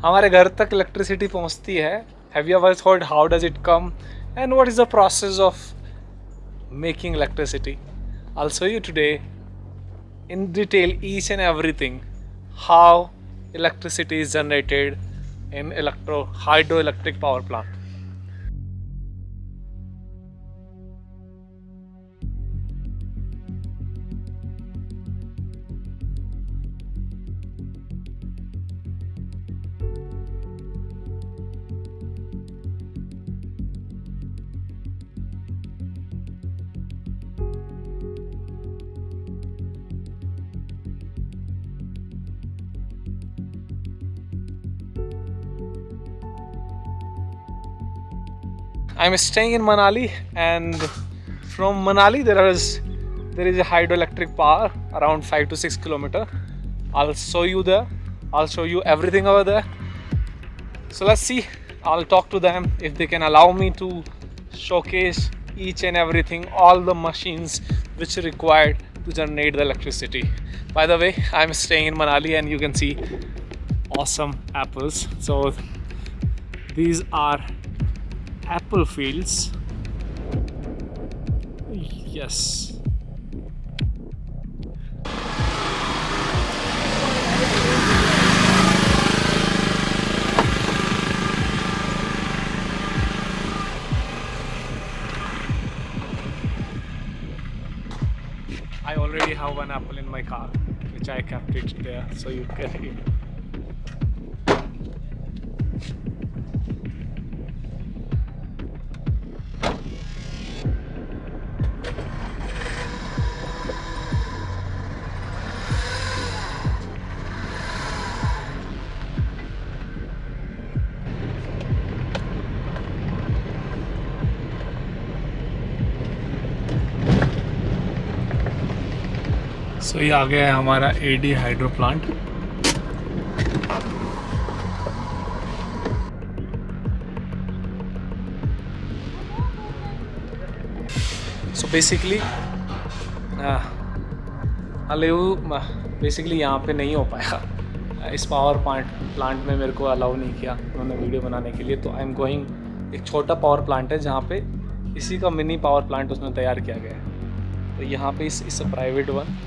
हमारे घर तक इलेक्ट्रिसिटी पहुंचती है. Have you ever thought how does it come and what is the process of making electricity? I'll show you today in detail each and everything how electricity is generated in hydroelectric power plant. I'm staying in Manali, and from Manali there is a hydroelectric power around 5 to 6 kilometer. I'll show you there. I'll show you everything over there. So let's see. I'll talk to them if they can allow me to showcase each and everything, all the machines which are required to generate the electricity. By the way, I'm staying in Manali and you can see awesome apples. So these are apple fields. Yes. I already have one apple in my car, which I kept it there so you can eat. So ये आ गया है हमारा AD hydro plant. So basically यहाँ पे नहीं हो पाया. इस पावर प्लांट में मेरे को अलाउ नहीं किया उन्होंने वीडियो बनाने के लिए. तो आई एम गोइंग, एक छोटा पावर प्लांट है जहाँ पे इसी का मिनी पावर प्लांट उसमें तैयार किया गया है. तो यहाँ पे इस प्राइवेट वन,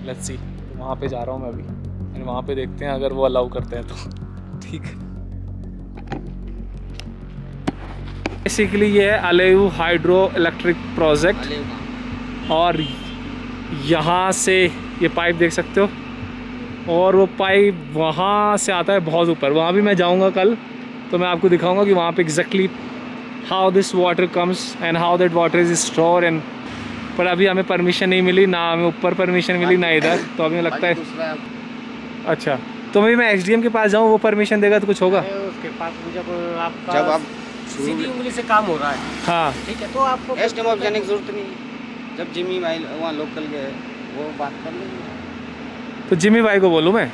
लेट्स सी. तो वहाँ पे जा रहा हूँ मैं अभी, वहाँ पे देखते हैं अगर वो अलाउ करते हैं तो ठीक है. बेसिकली ये है अलेयू हाइड्रो इलेक्ट्रिक प्रोजेक्ट, और यहाँ से ये पाइप देख सकते हो, और वो पाइप वहाँ से आता है बहुत ऊपर. वहाँ भी मैं जाऊँगा कल, तो मैं आपको दिखाऊँगा कि वहाँ पे exactly how this water comes and how that water is store. And पर अभी हमें परमिशन नहीं मिली, ना हमें ऊपर परमिशन मिली ना इधर. तो अभी लगता है अच्छा, तो अभी मैं SDM के पास जाऊँ, वो परमिशन देगा तो कुछ होगा. उसके पास जब आप सीधी उंगली से काम हो रहा है, हाँ ठीक है, तो आपको SDM ऑफ जाने की जरूरत नहीं. जब जिमी भाई वहाँ लोकल गए वो बात कर लेंगे, तो जिमी भाई को बोलूँ मैं.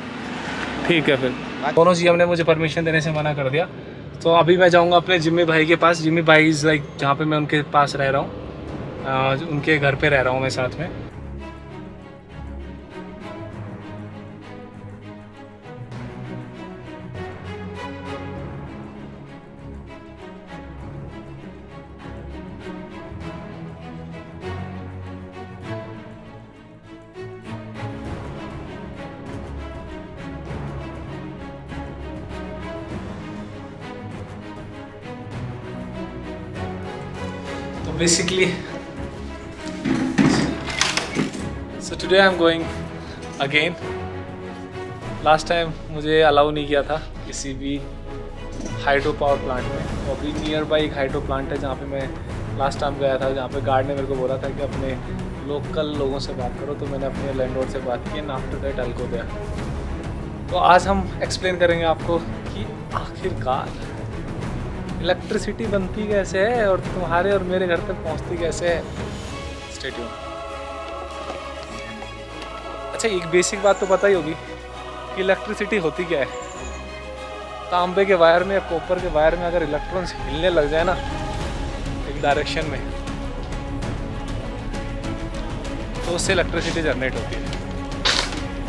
ठीक है फिर. दोनों GM ने मुझे परमिशन देने से मना कर दिया. तो अभी मैं जाऊँगा अपने जिमी भाई के पास. जिमी भाई इज़ लाइक जहाँ पे मैं उनके पास रह रहा हूँ, उनके घर पे रह रहा हूँ मैं साथ में. तो basically So today I'm going again. Last time मुझे अलाउ नहीं किया था किसी भी हाइड्रो पावर प्लांट में. तो अभी नियर बाई एक हाइड्रो प्लांट है जहाँ पे मैं लास्ट टाइम गया था, जहाँ पे गार्ड ने मेरे को बोला था कि अपने लोकल लोगों से बात करो. तो मैंने अपने लैंडलॉर्ड से बात की and after that I go there. तो आज हम एक्सप्लेन करेंगे आपको कि आखिरकार इलेक्ट्रिसिटी बनती कैसे है और तुम्हारे और मेरे घर तक पहुँचती कैसे है. Stay tune. अच्छा, एक बेसिक बात तो पता ही होगी कि इलेक्ट्रिसिटी होती क्या है. तांबे के वायर में या कॉपर के वायर में अगर इलेक्ट्रॉन्स हिलने लग जाए ना एक डायरेक्शन में, तो उससे इलेक्ट्रिसिटी जनरेट होती है.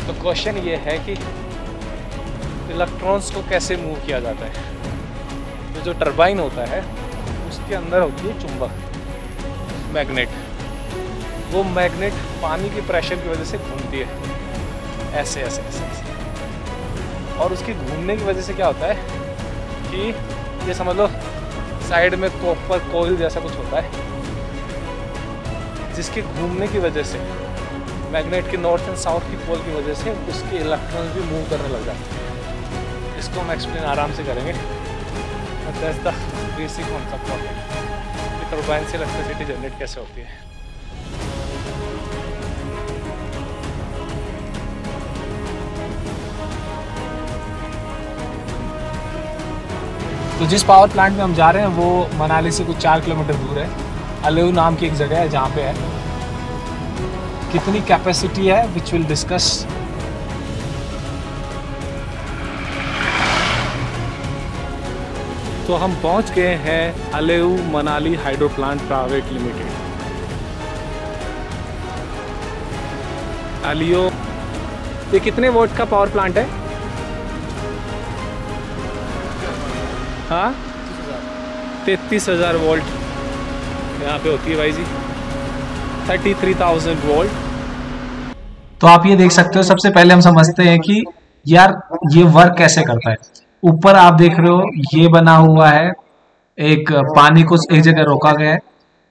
तो क्वेश्चन ये है कि इलेक्ट्रॉन्स को कैसे मूव किया जाता है। तो जो टरबाइन होता है उसके अंदर होती है चुंबक, मैग्नेट। वो मैग्नेट पानी के प्रेशर की वजह से घूमती है ऐसे ऐसे ऐसे ऐसे। और उसकी घूमने की वजह से क्या होता है कि ये समझ लो साइड में कॉपर कोयल जैसा कुछ होता है, जिसके घूमने की वजह से मैग्नेट के नॉर्थ एंड साउथ की पोल की वजह से उसके इलेक्ट्रॉन भी मूव करने लग जाते हैं। इसको हम एक्सप्लेन आराम से करेंगे। That's the basic concept of it कि टरबाइन से इलेक्ट्रिसिटी जनरेट कैसे होती है। तो जिस पावर प्लांट में हम जा रहे हैं वो मनाली से कुछ 4 किलोमीटर दूर है। अलेऊ नाम की एक जगह है जहाँ पे है। कितनी कैपेसिटी है विच विल डिस्कस। तो हम पहुँच गए हैं Aleo Manali hydro plant private limited. Aleo ये कितने वोल्ट का पावर प्लांट है? हाँ 33,000 वोल्ट यहाँ पे होती है भाई जी, 33,000 वोल्ट। तो आप ये देख सकते हो, सबसे पहले हम समझते हैं कि यार ये वर्क कैसे करता है। ऊपर आप देख रहे हो ये बना हुआ है, एक पानी को एक जगह रोका गया है,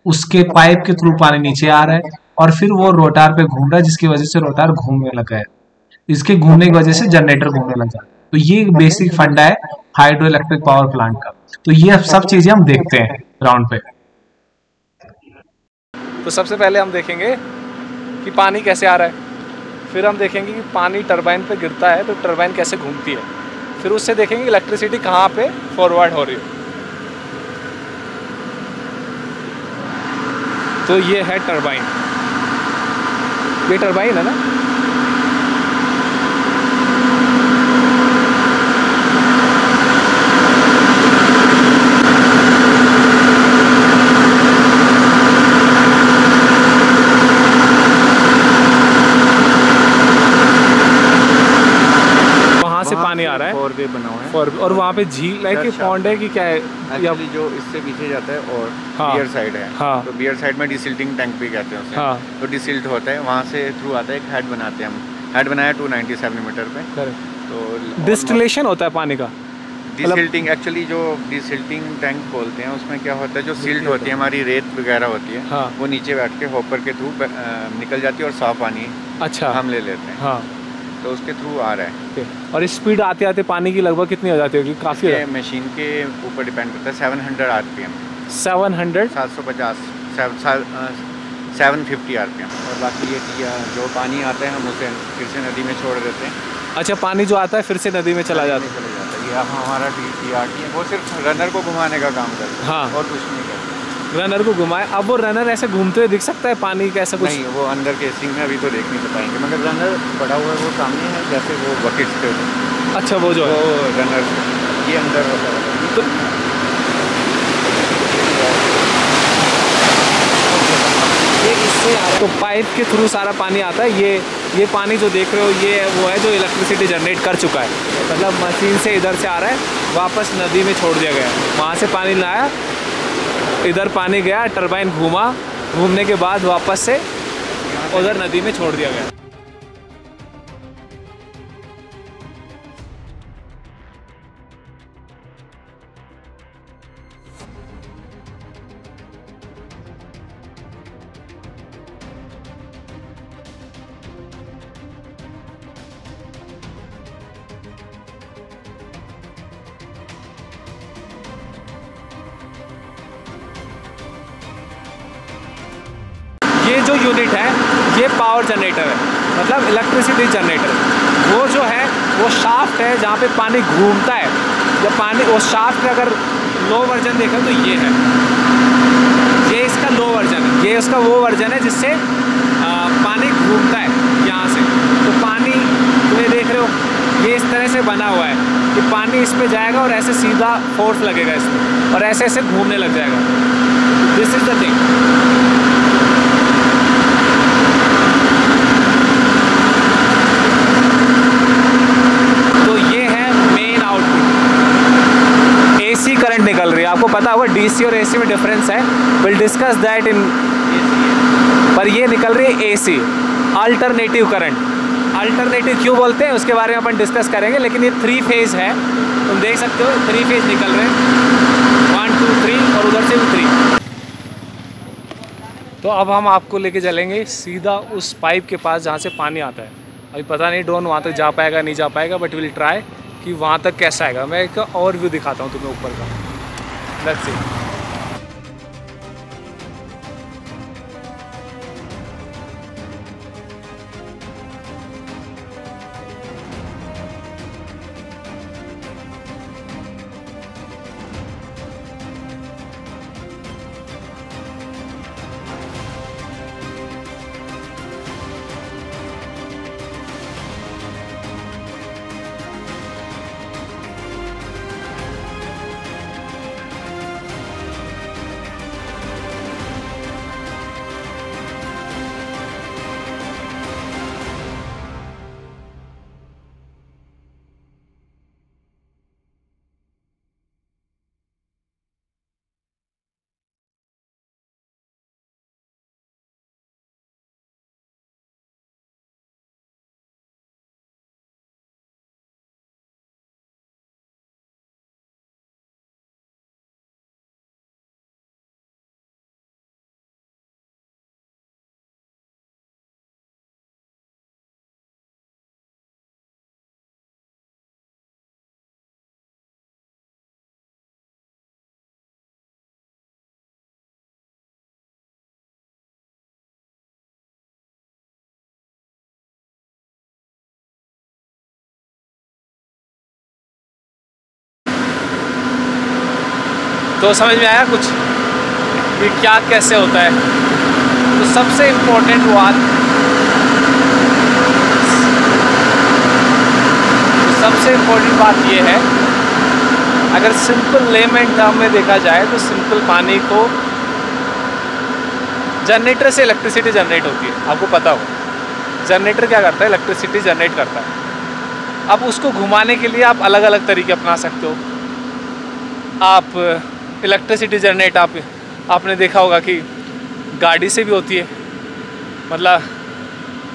उसके पाइप के थ्रू पानी नीचे आ रहा है और फिर वो रोटार पे घूम रहा है, जिसकी वजह से रोटार घूमने लगा है। इसके घूमने की वजह से जनरेटर घूमने लगा। तो ये बेसिक फंडा है हाइड्रो इलेक्ट्रिक पावर प्लांट का। तो ये सब चीजें हम देखते हैं ग्राउंड पे। तो सबसे पहले हम देखेंगे कि पानी कैसे आ रहा है, फिर हम देखेंगे कि पानी टरबाइन पे गिरता है तो टरबाइन कैसे घूमती है, फिर उससे देखेंगे इलेक्ट्रिसिटी कहाँ पे फॉरवर्ड हो रही है। तो ये है टरबाइन, ये टरबाइन है ना। पानी आ रहा है, 4 वे बना हुआ है। और वहाँ पे झील है कि पॉन्ड है कि क्या है? एक्चुअली जो इससे पीछे जाता है और हाँ, बियर साइड है। हाँ, तो बियर साइड में डिसिल्टिंग टैंक भी कहते हैं उसे। हाँ, तो डिसिल्ट होता है, वहाँ से थ्रू आता है। एक हेड बनाते हैं हम, हेड बनाया 297 मीटर पे। तो डिस्टिलेशन होता है पानी का। डिसिल्टिंग एक्चुअली जो डिसिल्टिंग टैंक बोलते हैं, उसमें क्या होता है, जो सिल्ट होती है हमारी रेत वगैरह होती है, हाँ, वो नीचे बैठ के हॉपर के थ्रू निकल जाती है और साफ पानी अच्छा हम ले लेते हैं। हाँ, तो उसके थ्रू आ रहा है। और स्पीड आते आते पानी की लगभग कितनी हो जाती होगी? काफ़ी है, मशीन के ऊपर डिपेंड करता है। 700 RPM 700 750 750 RPM। और बाकी ये जो पानी आता है हम उसे फिर से नदी में छोड़ देते हैं। अच्छा, पानी जो आता है फिर से नदी में चला जाता है। ये हमारा DRT है, वो सिर्फ रनर को घुमाने का काम करता है। हाँ, और कुछ नहीं करता। रनर को घुमाए। अब वो रनर ऐसे घूमते हुए दिख सकता है पानी कैसा कुछ? नहीं, वो अंदर केसिंग में अभी तो देख नहीं पाएंगे, मगर रनर पड़ा हुआ है वो सामने है, जैसे वो बकेट्स पे। अच्छा, वो जो है वो रनर ये अंदर होता है। तो ये इससे तो पाइप के थ्रू सारा पानी आता है। ये पानी जो देख रहे हो ये वो है जो इलेक्ट्रिसिटी जनरेट कर चुका है। मतलब मशीन से इधर से आ रहा है, वापस नदी में छोड़ दिया गया है। वहाँ से पानी लाया, इधर पानी गया, टरबाइन घूमा, घूमने के बाद वापस से उधर नदी में छोड़ दिया गया। ये जो यूनिट है ये पावर जनरेटर है, मतलब इलेक्ट्रिसिटी जनरेटर। वो जो है वो शाफ्ट है जहाँ पे पानी घूमता है। जब पानी वो शाफ्ट का अगर लो वर्जन देखें तो ये है, ये इसका लो वर्जन है। ये उसका वो वर्जन है जिससे पानी घूमता है यहाँ से। तो पानी तुम्हें देख रहे हो ये इस तरह से बना हुआ है कि पानी इस पर जाएगा और ऐसे सीधा फोर्स लगेगा इसमें और ऐसे ऐसे घूमने लग जाएगा। This is the thing. तो ये है आपको पता होगा DC और AC में डिफरेंस है, विल डिस्कस दैट इन। पर ये निकल रही है AC, अल्टरनेटिव करंट। अल्टरनेटिव क्यों बोलते हैं उसके बारे में अपन डिस्कस करेंगे, लेकिन ये 3 फेज़ है, तुम देख सकते हो 3 फेज़ निकल रहे हैं, 1 2 3 और उधर से भी 3। तो अब हम आपको लेके चलेंगे सीधा उस पाइप के पास जहाँ से पानी आता है। अभी पता नहीं ड्रोन वहाँ तक जा पाएगा नहीं जा पाएगा, बट विल ट्राई कि वहाँ तक कैसा आएगा। मैं एक और व्यू दिखाता हूँ तुम्हें ऊपर का, लेट्स सी। तो समझ में आया कुछ कि क्या कैसे होता है। तो सबसे इम्पोर्टेंट बात ये है, अगर सिंपल लेमैन टर्म में देखा जाए तो सिंपल पानी को जनरेटर से इलेक्ट्रिसिटी जनरेट होती है। आपको पता हो जनरेटर क्या करता है, इलेक्ट्रिसिटी जनरेट करता है। अब उसको घुमाने के लिए आप अलग अलग तरीके अपना सकते हो। आप इलेक्ट्रिसिटी जनरेट आपने देखा होगा कि गाड़ी से भी होती है, मतलब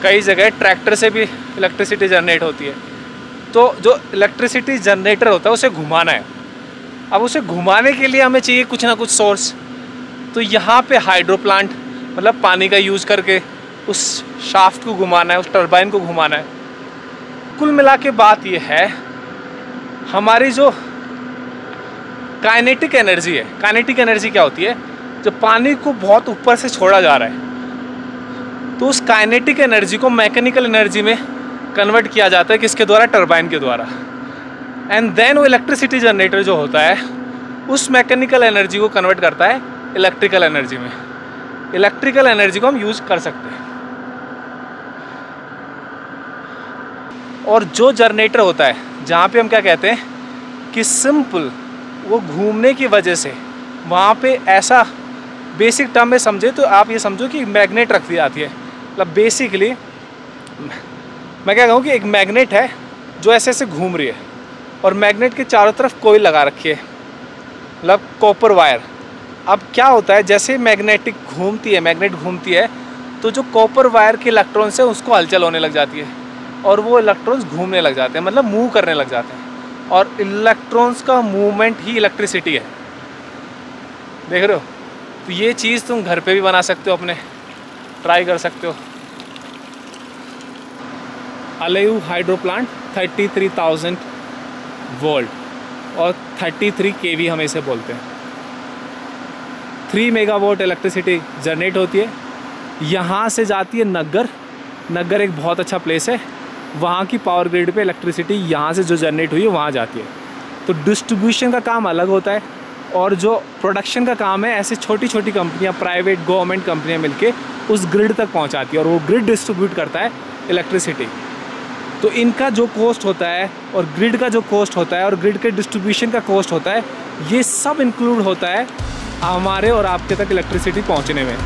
कई जगह ट्रैक्टर से भी इलेक्ट्रिसिटी जनरेट होती है। तो जो इलेक्ट्रिसिटी जनरेटर होता है उसे घुमाना है। अब उसे घुमाने के लिए हमें चाहिए कुछ ना कुछ सोर्स। तो यहाँ पे हाइड्रो प्लांट, मतलब पानी का यूज़ करके उस शाफ्ट को घुमाना है, उस टरबाइन को घुमाना है। कुल मिला के बात ये है, हमारी जो काइनेटिक एनर्जी है, काइनेटिक एनर्जी क्या होती है, जब पानी को बहुत ऊपर से छोड़ा जा रहा है तो उस काइनेटिक एनर्जी को मैकेनिकल एनर्जी में कन्वर्ट किया जाता है, किसके द्वारा, टरबाइन के द्वारा। एंड देन वो इलेक्ट्रिसिटी जनरेटर जो होता है उस मैकेनिकल एनर्जी को कन्वर्ट करता है इलेक्ट्रिकल एनर्जी में। इलेक्ट्रिकल एनर्जी को हम यूज़ कर सकते हैं। और जो जनरेटर होता है, जहाँ पे हम क्या कहते हैं कि सिंपल वो घूमने की वजह से वहाँ पे ऐसा, बेसिक टर्म में समझे तो आप ये समझो कि मैग्नेट रख दी जाती है। मतलब बेसिकली मैं क्या कहूँ कि एक मैग्नेट है जो ऐसे ऐसे घूम रही है और मैग्नेट के चारों तरफ कोई लगा रखी है, मतलब कॉपर वायर। अब क्या होता है, जैसे मैग्नेट घूमती है तो जो कॉपर वायर के इलेक्ट्रॉन्स है उसको हलचल होने लग जाती है और वो इलेक्ट्रॉन्स घूमने लग जाते हैं, मतलब मूव करने लग जाते हैं। और इलेक्ट्रॉन्स का मूवमेंट ही इलेक्ट्रिसिटी है, देख रहे हो। तो ये चीज़ तुम घर पे भी बना सकते हो, अपने ट्राई कर सकते हो। अलेयू हाइड्रो प्लांट 33,000 वोल्ट और 33 kV हम इसे बोलते हैं। 3 मेगावाट इलेक्ट्रिसिटी जनरेट होती है। यहाँ से जाती है नग्गर एक बहुत अच्छा प्लेस है, वहाँ की पावर ग्रिड पे इलेक्ट्रिसिटी यहाँ से जो जनरेट हुई है वहाँ जाती है। तो डिस्ट्रीब्यूशन का काम अलग होता है और जो प्रोडक्शन का काम है, ऐसे छोटी छोटी कंपनियाँ, प्राइवेट गवर्नमेंट कंपनियाँ मिलके उस ग्रिड तक पहुँचाती है और वो ग्रिड डिस्ट्रीब्यूट करता है इलेक्ट्रिसिटी। तो इनका जो कॉस्ट होता है और ग्रिड का जो कॉस्ट होता है और ग्रिड के डिस्ट्रीब्यूशन का कॉस्ट होता है, ये सब इंक्लूड होता है हमारे और आपके तक इलेक्ट्रिसिटी पहुँचने में।